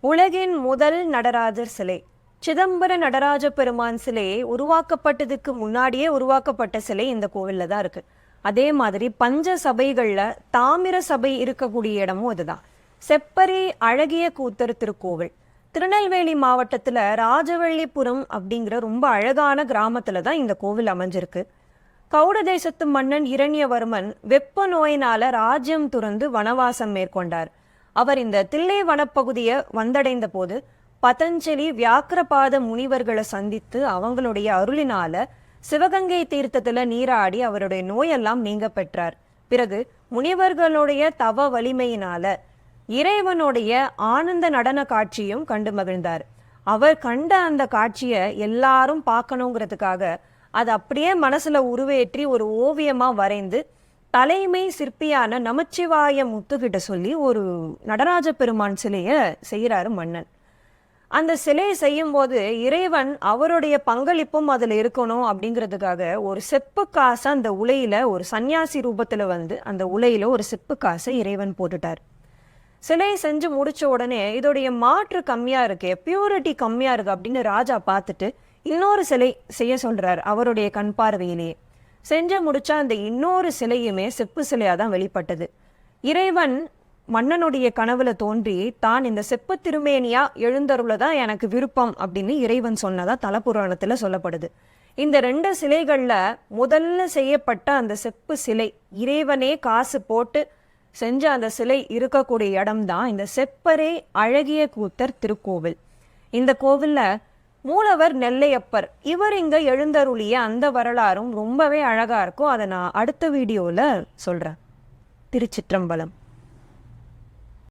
உலகின் முதல் நடராஜர் சிலை சிதம்பர நடராஜ பெருமான் சிலையை உருவாக்கப்பட்டதுக்கு முன்னாடியே உருவாக்கப்பட்ட சிலை இந்த கோவில்ல தான் இருக்கு. அதே மாதிரி பஞ்ச சபைகள்ல தாமிர சபை இருக்கக்கூடிய இடமும் அதுதான். செப்பரி அழகிய கூத்தர் திருக்கோவில் திருநெல்வேலி மாவட்டத்துல ராஜவள்ளிபுரம் அப்படிங்கிற ரொம்ப அழகான கிராமத்துல தான் இந்த கோவில் அமைஞ்சிருக்கு. கௌட தேசத்து மன்னன் இரண்யவர்மன் வெப்ப நோயினால ராஜ்யம் துறந்து வனவாசம் மேற்கொண்டார். அவர் இந்த தில்லை வனப்பகுதியை வந்தடைந்த போது பதஞ்சலி வியாக்கிரபாத முனிவர்களை சந்தித்து அவங்களுடைய அருளினால சிவகங்கை தீர்த்தத்துல நீராடி அவருடைய நோயெல்லாம் நீங்க பெற்றார். பிறகு முனிவர்களுடைய தவ வலிமையினால இறைவனுடைய ஆனந்த நடன காட்சியும் கண்டு மகிழ்ந்தார். அவர் கண்ட அந்த காட்சியை எல்லாரும் பார்க்கணுங்கிறதுக்காக அது அப்படியே மனசுல உருவேற்றி ஒரு ஓவியமா வரைந்து தலைமை சிற்பியான நமச்சிவாய முத்துக்கிட்ட சொல்லி ஒரு நடராஜ பெருமான் சிலைய செய்யறாரு மன்னன். அந்த சிலையை செய்யும் போது இறைவன் அவருடைய பங்களிப்பும் அதுல இருக்கணும் அப்படிங்கிறதுக்காக ஒரு செப்பு காசை அந்த உலையில ஒரு சன்னியாசி ரூபத்துல வந்து அந்த உலையில ஒரு செப்பு காசை இறைவன் போட்டுட்டார். சிலையை செஞ்சு முடிச்ச உடனே இதோடைய மாற்று கம்மியா இருக்கு, பியூரிட்டி கம்மியா இருக்கு அப்படின்னு ராஜா பார்த்துட்டு இன்னொரு சிலை செய்ய சொல்றார். அவருடைய கண் பார்வையிலேயே செஞ்சு முடிச்சா அந்த இன்னொரு சிலையுமே செப்பு சிலையா தான் வெளிப்பட்டது. இறைவன் மன்னனுடைய கனவுல தோன்றி தான் இந்த செப்பு திருமேனியா எழுந்தருளதான் எனக்கு விருப்பம் அப்படின்னு இறைவன் சொன்னதா தலபுராணத்துல சொல்லப்படுது. இந்த 2 சிலைகள்ல முதல்ல செய்யப்பட்ட அந்த செப்பு சிலை இறைவனே காசு போட்டு செஞ்ச அந்த சிலை இருக்கக்கூடிய இடம்தான் இந்த செப்பரே அழகிய கூத்தர் திருக்கோவில். இந்த கோவில்ல மூலவர் நெல்லையப்பர் இவர் இங்க எழுந்தருளிய அந்த வரலாறும் ரொம்பவே அழகா இருக்கும். அதை நான் அடுத்த வீடியோல சொல்றேன். திருச்சிற்றம்பலம்.